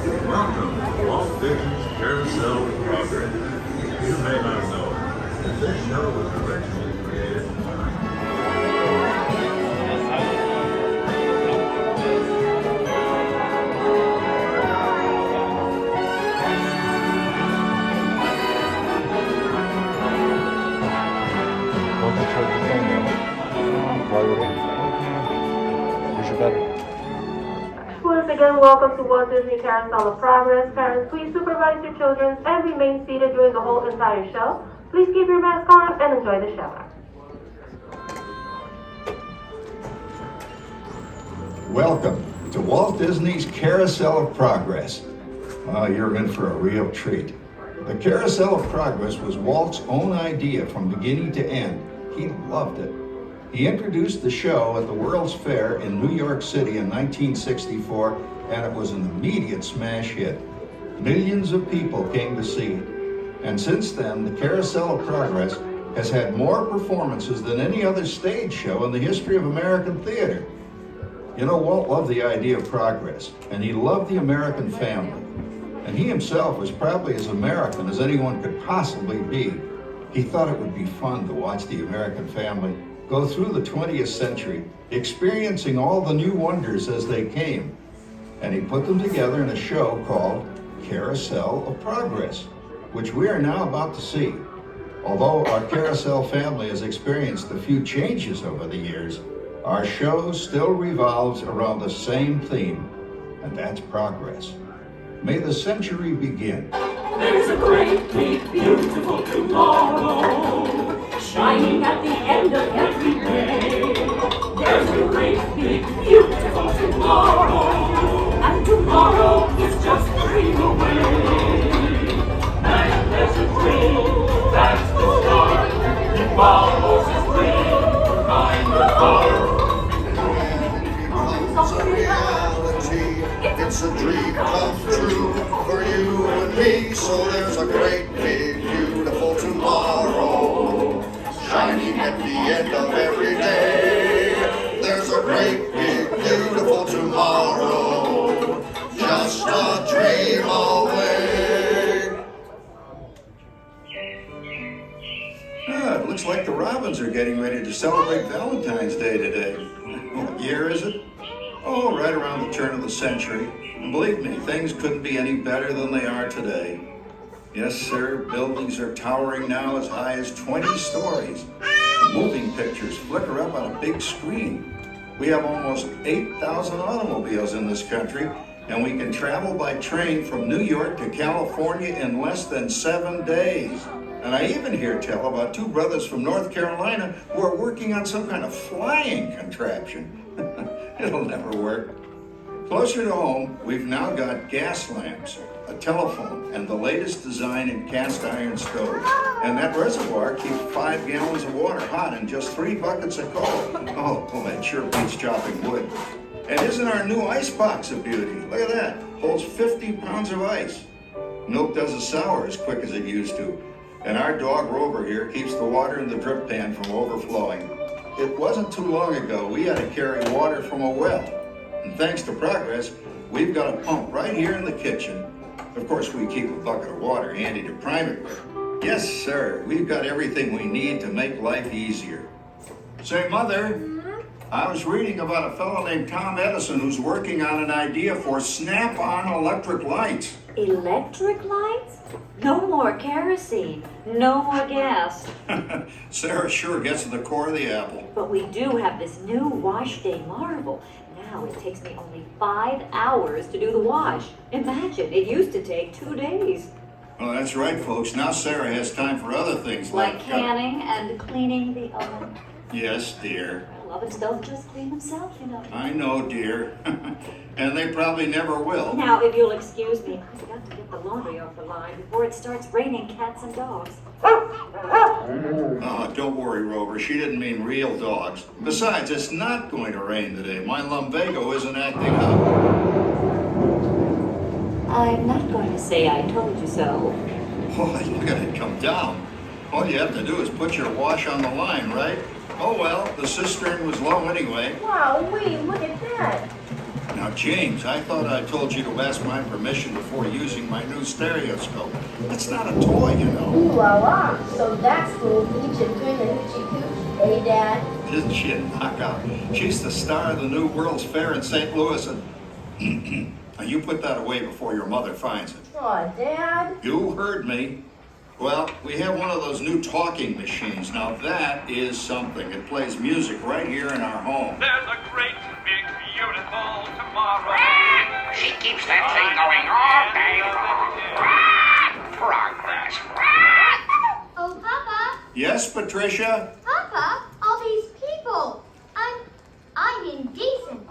Welcome to Walt Disney's Carousel of Progress. You may not know that this show was originally created Once again, welcome to Walt Disney Carousel of Progress. Parents, please supervise your children and remain seated during the whole entire show. Please keep your mask on and enjoy the show. Welcome to Walt Disney's Carousel of Progress. You're in for a real treat. The Carousel of Progress was Walt's own idea from beginning to end. He loved it. He introduced the show at the World's Fair in New York City in 1964, and it was an immediate smash hit. Millions of people came to see it. And since then, the Carousel of Progress has had more performances than any other stage show in the history of American theater. You know, Walt loved the idea of progress, and he loved the American family. And he himself was probably as American as anyone could possibly be. He thought it would be fun to watch the American family go through the 20th century, experiencing all the new wonders as they came. And he put them together in a show called Carousel of Progress, which we are now about to see. Although our Carousel family has experienced a few changes over the years, our show still revolves around the same theme, and that's progress. May the century begin. There's a great, big, beautiful tomorrow, shining at the end of every day. There's a great, big, beautiful tomorrow, and tomorrow is just a dream away. And there's a dream, that's the start, it follows his dream, behind the bar. It's a dream come true for you and me. So there's a great, big, beautiful tomorrow, shining at the end of every day. There's a great, big, beautiful tomorrow, just a dream away. It looks like the Robins are getting ready to celebrate Valentine's Day today. What year is it? Oh, right around the turn of the century. And believe me, things couldn't be any better than they are today. Yes, sir, buildings are towering now as high as 20 stories. The moving pictures flicker up on a big screen. We have almost 8,000 automobiles in this country, and we can travel by train from New York to California in less than 7 days. And I even hear tell about two brothers from North Carolina who are working on some kind of flying contraption. It'll never work. Closer to home, we've now got gas lamps, a telephone, and the latest design in cast iron stoves. And that reservoir keeps 5 gallons of water hot in just 3 buckets of coal. Oh, that sure beats chopping wood. And isn't our new ice box a beauty? Look at that, holds 50 pounds of ice. Milk doesn't sour as quick as it used to. And our dog Rover here keeps the water in the drip pan from overflowing. It wasn't too long ago we had to carry water from a well. And thanks to progress, we've got a pump right here in the kitchen. Of course, we keep a bucket of water handy to prime it with. Yes, sir, we've got everything we need to make life easier. Say, Mother, I was reading about a fellow named Tom Edison who's working on an idea for snap-on electric lights. Electric lights? No more kerosene, no more gas. Sarah sure gets to the core of the apple. But we do have this new wash day marvel. Now it takes me only 5 hours to do the wash. Imagine, it used to take 2 days. Well, that's right, folks. Now Sarah has time for other things Like canning and cleaning the oven. Yes, dear. Ovens don't just clean themselves, you know. I know, dear. And they probably never will. Now, if you'll excuse me, I've got to get the laundry off the line before it starts raining cats and dogs. Oh, don't worry, Rover. She didn't mean real dogs. Besides, it's not going to rain today. My lumbago isn't acting up. I'm not going to say I told you so. Boy, look at it come down. All you have to do is put your wash on the line, right? Oh well, the cistern was low anyway. Wow, look at that. Now, James, I thought I told you to ask my permission before using my new stereoscope. It's not a toy, you know. Ooh la la. So that's little Peach and doing the hoochie coochie, eh, Dad? Isn't she a knockout? She's the star of the new World's Fair in St. Louis, and now you put that away before your mother finds it. Aw, Dad. You heard me. Well, we have one of those new talking machines. Now that is something. It plays music right here in our home. There's a great, big, beautiful tomorrow. She keeps that thing going all day long. Progress. Oh, Papa. Yes, Patricia? Papa, all these people. I'm indecent.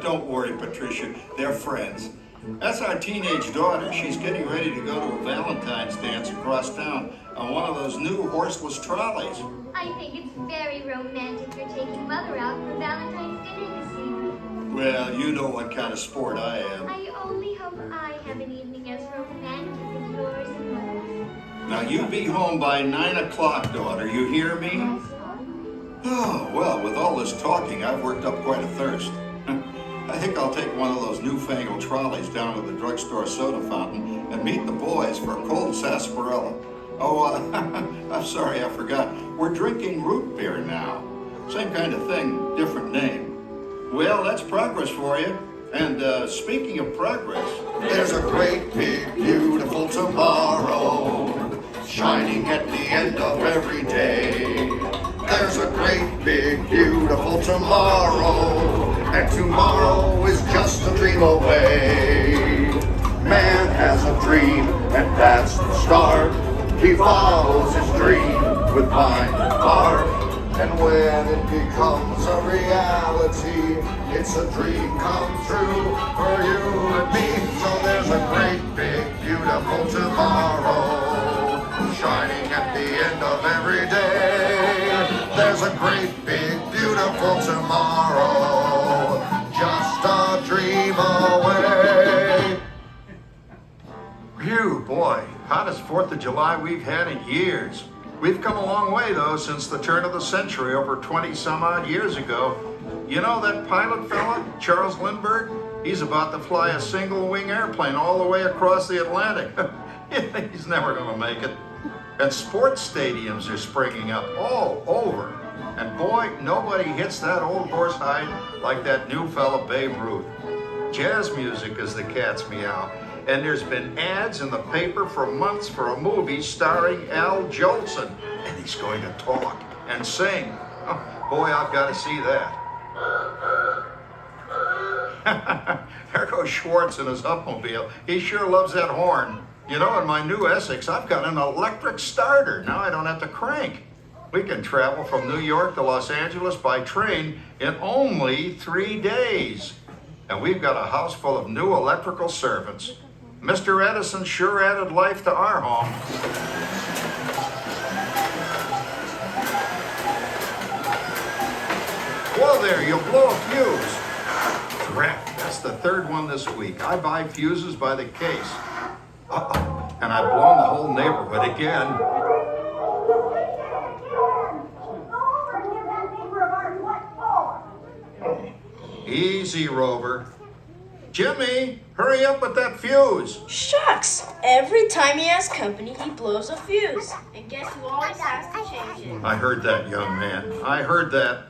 Don't worry, Patricia. They're friends. That's our teenage daughter. She's getting ready to go to a Valentine's dance across town on one of those new horseless trolleys. I think it's very romantic you're taking Mother out for Valentine's dinner this evening. Well, you know what kind of sport I am. I only hope I have an evening as romantic as yours and Mother's. Now, you be home by 9 o'clock, daughter. You hear me? Oh, well, with all this talking, I've worked up quite a thirst. I think I'll take one of those newfangled trolleys down to the drugstore soda fountain and meet the boys for a cold sarsaparilla. Oh, I'm sorry, I forgot. We're drinking root beer now. Same kind of thing, different name. Well, that's progress for you. And speaking of progress, There's a great, big, beautiful tomorrow, shining at the end of every day. There's a great, big, beautiful tomorrow, and tomorrow is just a dream away. Man has a dream, and that's the start. He follows his dream with mind and heart. And when it becomes a reality, it's a dream come true for you and me. So there's a great, big, beautiful tomorrow, shining at the end of every day. There's a great, big, beautiful tomorrow, just a dream away. phew, boy, hottest 4th of July we've had in years. We've come a long way, though, since the turn of the century, over 20-some-odd years ago. You know that pilot fella, Charles Lindbergh? He's about to fly a single-wing airplane all the way across the Atlantic. He's never going to make it. And sports stadiums are springing up all over. And boy, nobody hits that old horse hide like that new fella Babe Ruth. Jazz music is the cat's meow. And there's been ads in the paper for months for a movie starring Al Jolson. And he's going to talk and sing. Oh, boy, I've got to see that. There goes Schwartz in his upmobile. He sure loves that horn. You know, in my new Essex, I've got an electric starter. Now I don't have to crank. We can travel from New York to Los Angeles by train in only 3 days. And we've got a house full of new electrical servants. Mr. Edison sure added life to our home. Whoa there, you'll blow a fuse. Crap, that's the 3rd one this week. I buy fuses by the case. Uh-oh, and I've blown the whole neighborhood again. Easy, Rover. Jimmy, hurry up with that fuse. Shucks! Every time he has company, he blows a fuse. And guess who always has to change it? I heard that, young man. I heard that.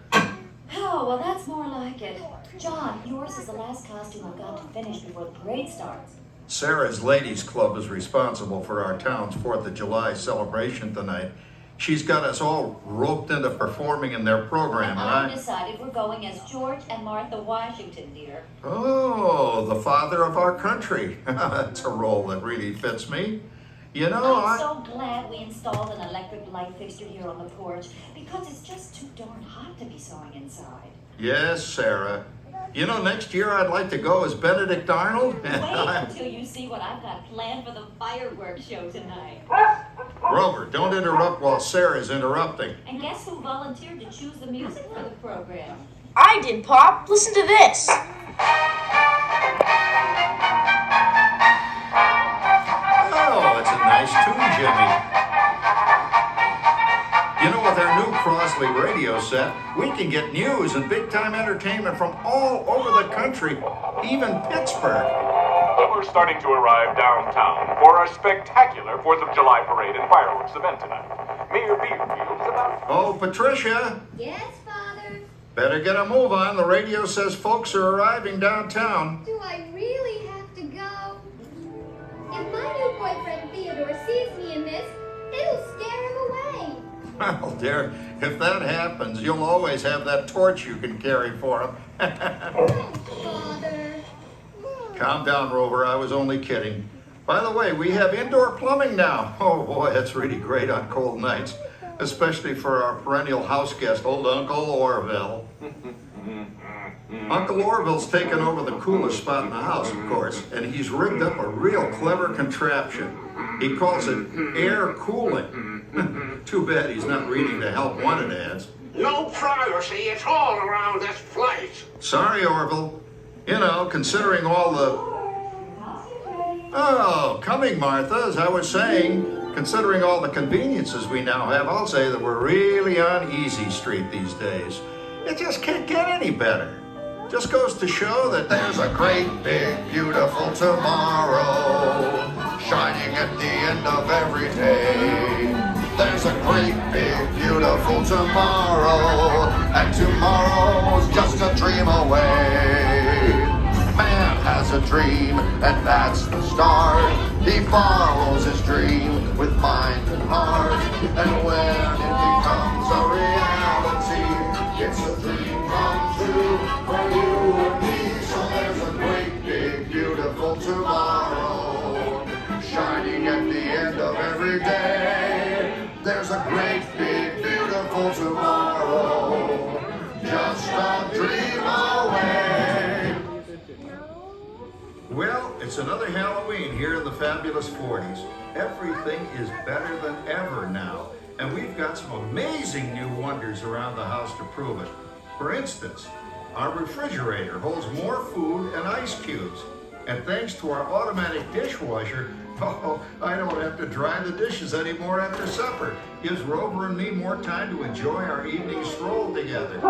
Oh, well, that's more like it. John, yours is the last costume I've got to finish before the parade starts. Sarah's Ladies Club is responsible for our town's 4th of July celebration tonight. She's got us all roped into performing in their program, and I've decided we're going as George and Martha Washington, dear. Oh, the father of our country. That's a role that really fits me. You know, I'm so glad we installed an electric light fixture here on the porch because it's just too darn hot to be sewing inside. Yes, Sarah. You know, next year I'd like to go as Benedict Arnold. Wait until you see what I've got planned for the fireworks show tonight. Rover, don't interrupt while Sarah's interrupting. And guess who volunteered to choose the music for the program? I did, Pop. Listen to this. Oh, it's a nice tune, Jimmy. You know, with our new Crosley radio set, we can get news and big-time entertainment from all over the country, even Pittsburgh. We're starting to arrive downtown for our spectacular 4th of July parade and fireworks event tonight. Mayor Beaverfield is about... Oh, Patricia, Yes, Father? better get a move on. The radio says folks are arriving downtown. Do I really have to go? If my new boyfriend Theodore sees me in this, it'll scare him away. Well, dear, if that happens, you'll always have that torch you can carry for him. Father. Calm down, Rover. I was only kidding. By the way, we have indoor plumbing now. Oh, boy, that's really great on cold nights, especially for our perennial house guest, old Uncle Orville. Uncle Orville's taken over the coolest spot in the house, of course, and he's rigged up a real clever contraption. He calls it air cooling. Too bad he's not reading the help wanted ads. No privacy, it's all around this place. Sorry, Orville. You know, considering all the... Oh, coming, Martha, as I was saying, considering all the conveniences we now have, I'll say that we're really on easy street these days. It just can't get any better. Just goes to show that There's a great, big, beautiful tomorrow shining at the end of every day. There's a great, big, beautiful tomorrow, and tomorrow's just a dream away. Man has a dream, and that's the start. He follows his dream with mind and heart, and when it becomes a reality, it's a dream come true for you and me. So there's a great, big, beautiful tomorrow shining at the end of every day. There's a great, big, beautiful tomorrow, just a dream away. Well, it's another Halloween here in the fabulous 40s. Everything is better than ever now, and we've got some amazing new wonders around the house to prove it. For instance, our refrigerator holds more food and ice cubes, and thanks to our automatic dishwasher, I don't have to dry the dishes anymore after supper. Gives Rover and me more time to enjoy our evening stroll together.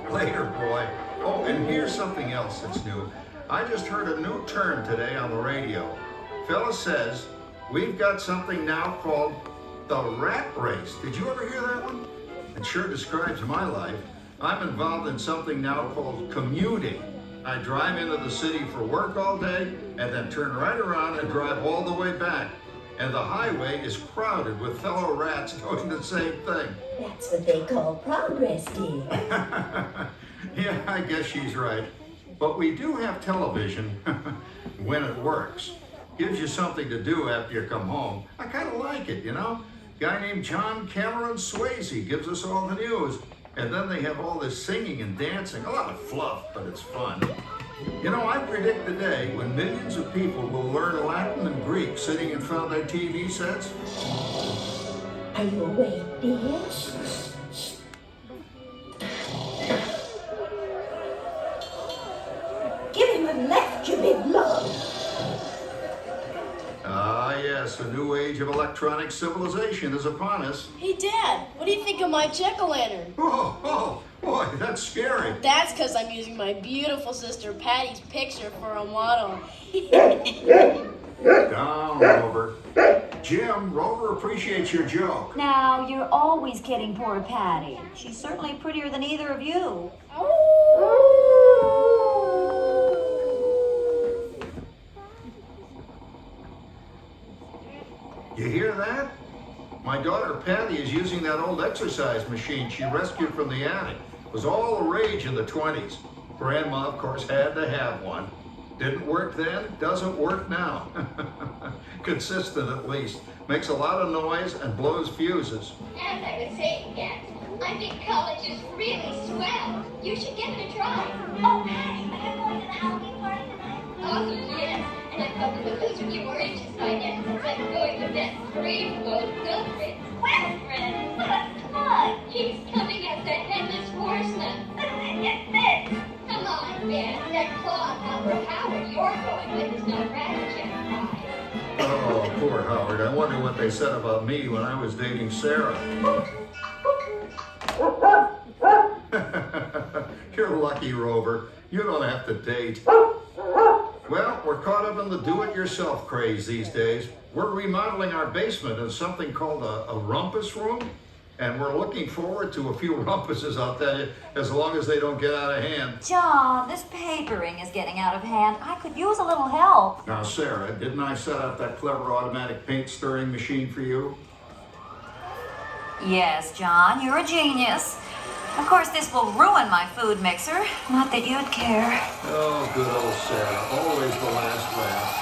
Later, boy. Oh, and here's something else that's new. I just heard a new term today on the radio. Fella says, we've got something now called the rat race. Did you ever hear that one? It sure describes my life. I'm involved in something now called commuting. I drive into the city for work all day and then turn right around and drive all the way back. And the highway is crowded with fellow rats doing the same thing. That's what they call progress, dear. Yeah, I guess she's right. But we do have television when it works. Gives you something to do after you come home. I kind of like it, you know? Guy named John Cameron Swayze gives us all the news. And then they have all this singing and dancing. A lot of fluff, but it's fun. You know, I predict the day when millions of people will learn Latin and Greek sitting in front of their TV sets. Are you awake, dear? Give him a left, you big love. Ah, yes, a new age of electronic civilization is upon us. Hey, Dad, what do you think of my jack-o'-lantern? Oh, boy, that's scary. That's because I'm using my beautiful sister Patty's picture for a model. Down, Rover. Jim, Rover appreciates your joke. Now, you're always kidding poor Patty. She's certainly prettier than either of you. You hear that? My daughter Patty is using that old exercise machine she rescued from the attic. It was all the rage in the 20s. Grandma, of course, had to have one. Didn't work then, doesn't work now. Consistent at least. Makes a lot of noise and blows fuses. As I was saying, Dad, I think college is really swell. You should give it a try. Oh, Patty, are you going to the Halloween party tonight? Oh, yes. And I've come to the lose a few more inches by now since I'm going to that dreamboat girlfriend. Wilfred, come on. He's coming as that headless horseman. Get this. Come on, Ben. That claw Albert Howard you're going with is no Ratchet. Oh, poor Howard. I wonder what they said about me when I was dating Sarah. You're lucky, Rover. You don't have to date. Well, we're caught up in the do-it-yourself craze these days. We're remodeling our basement in something called a rumpus room, and we're looking forward to a few rumpuses, I'll tell you, as long as they don't get out of hand. John, this papering is getting out of hand. I could use a little help. Now, Sarah, didn't I set up that clever automatic paint stirring machine for you? Yes, John, you're a genius. Of course, this will ruin my food mixer. Not that you'd care. Oh, good old Sarah. Always the last laugh.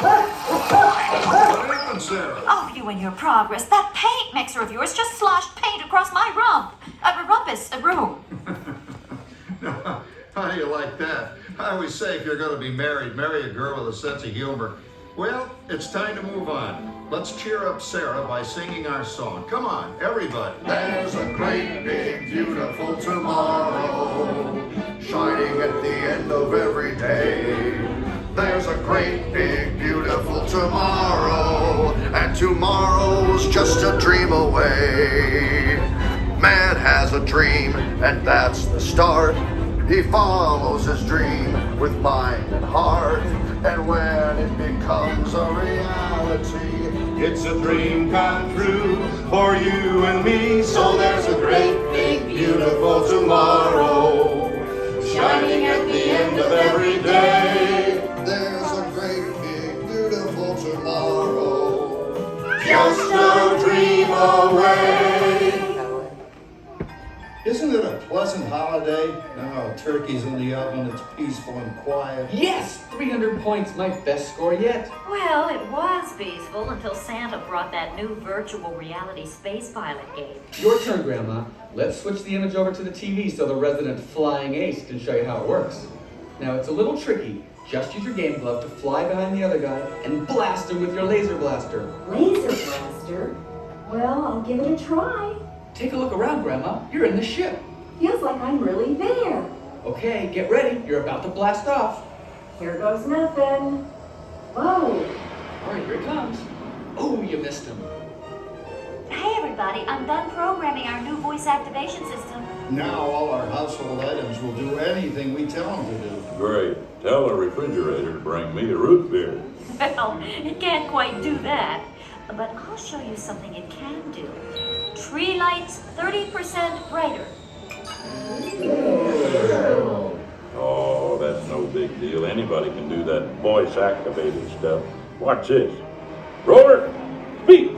What happened, Sarah? Oh, you and your progress. That paint mixer of yours just sloshed paint across my room. How do you like that? I always say if you're going to be married, marry a girl with a sense of humor. Well, it's time to move on. Let's cheer up Sarah by singing our song. Come on, everybody. There's a great big beautiful tomorrow shining at the end of every day. There's a great big beautiful tomorrow, and tomorrow's just a dream away. Man has a dream, and that's the start. He follows his dream with mind and heart, and when it becomes a reality, It's a dream come true for you and me. So there's a great, big, beautiful tomorrow shining at the end of every day. there's a great big beautiful tomorrow, Just a dream away. Isn't it a pleasant holiday? Oh, turkey's in the oven, it's peaceful and quiet. Yes! 300 points, my best score yet. Well, it was peaceful until Santa brought that new virtual reality space pilot game. Your turn, Grandma. Let's switch the image over to the TV so the resident flying ace can show you how it works. Now, it's a little tricky. Just use your game glove to fly behind the other guy and blast him with your laser blaster. Laser blaster? Well, I'll give it a try. Take a look around, Grandma. You're in the ship. Feels like I'm really there. Okay, get ready. You're about to blast off. Here goes nothing. Whoa. All right, here it comes. Oh, you missed him. Hey, everybody, I'm done programming our new voice activation system. Now all our household items will do anything we tell them to do. Great. Tell the refrigerator to bring me a root beer. Well, it can't quite do that. But I'll show you something it can do. Tree lights 30% brighter. Oh, that's no big deal. Anybody can do that voice-activated stuff. Watch this. Rover, speak!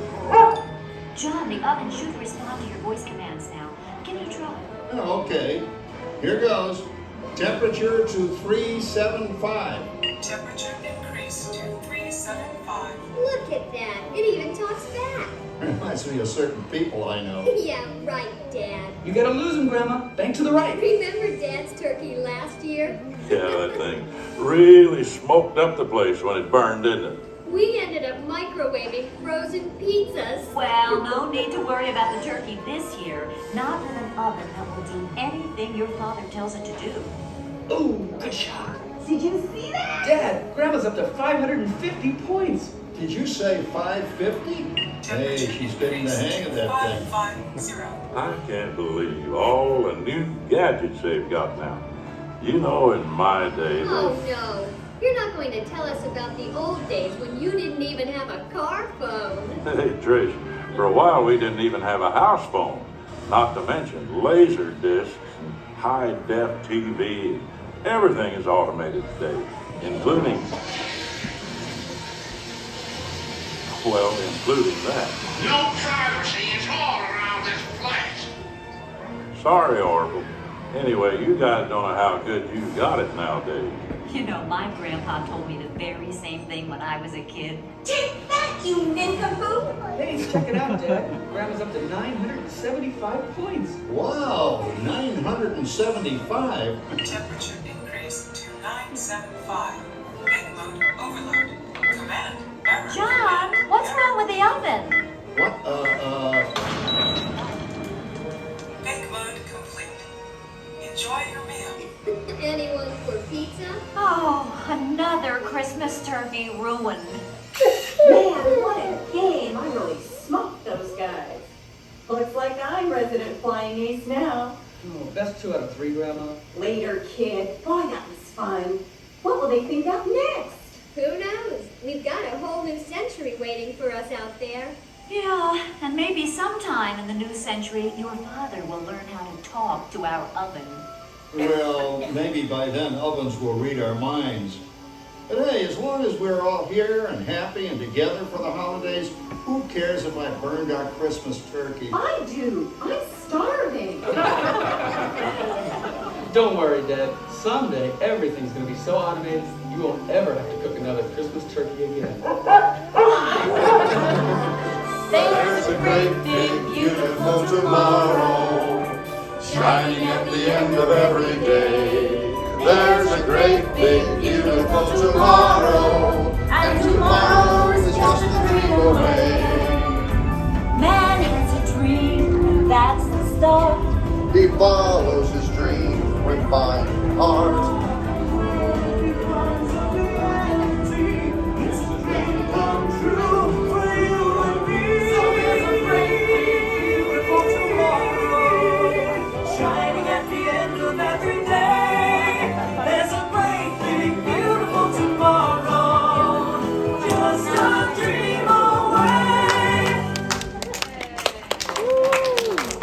John, the oven should respond to your voice commands now. Give it a try. Oh, okay. Here goes. Temperature to 375. Temperature increase to 375. Look at that. It even talks back. Reminds me of certain people I know. Yeah, right, Dad. You gotta lose him, Grandma. Bank to the right. Remember Dad's turkey last year? Yeah, that thing really smoked up the place when it burned, didn't it? We ended up microwaving frozen pizzas. Well, no need to worry about the turkey this year. Not with an oven that will do anything your father tells it to do. Oh, good shot. Did you see that? Dad, Grandma's up to 550 points. Did you say 550? Hey, she's getting the hang of that thing. 550. I can't believe all the new gadgets they've got now. You know, in my day, Oh no. You're not going to tell us about the old days when you didn't even have a car phone. hey, Trish, for a while we didn't even have a house phone. Not to mention laser discs and high-def TV. Everything is automated today, including that. No privacy is all around this place. Sorry, Oracle. Anyway, you guys don't know how good you got it nowadays. You know, my grandpa told me the very same thing when I was a kid. Take that, you nincompoop! Hey, check it out, Dad. Grandma's up to 975 points. Wow, 975? Temperature increase to 975. Make mode overload. Command error. John, what's wrong with the oven? What, Make mode complete. Enjoy your meal. Anyone for pizza? Oh, another Christmas turkey ruined. Man, what a game! I really smoked those guys. Looks like I I'm resident flying ace now. Oh, best 2 out of 3, Grandma. Later, kid. Boy, that was fun. What will they think up next? Who knows? We've got a whole new century waiting for us out there. Yeah, and maybe sometime in the new century, your father will learn how to talk to our oven. Well, maybe by then ovens will read our minds. But hey, as long as we're all here and happy and together for the holidays, who cares if I burned our Christmas turkey? I do. I'm starving. Don't worry, Dad. Someday, everything's going to be so automated, you won't ever have to cook another Christmas turkey again. There's a great big beautiful tomorrow, shining at the end of every day. There's a great big beautiful tomorrow, and tomorrow is just a dream away. Man has a dream, and that's the start. He follows his dream with fine heart.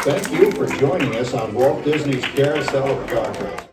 Thank you for joining us on Walt Disney's Carousel of Progress.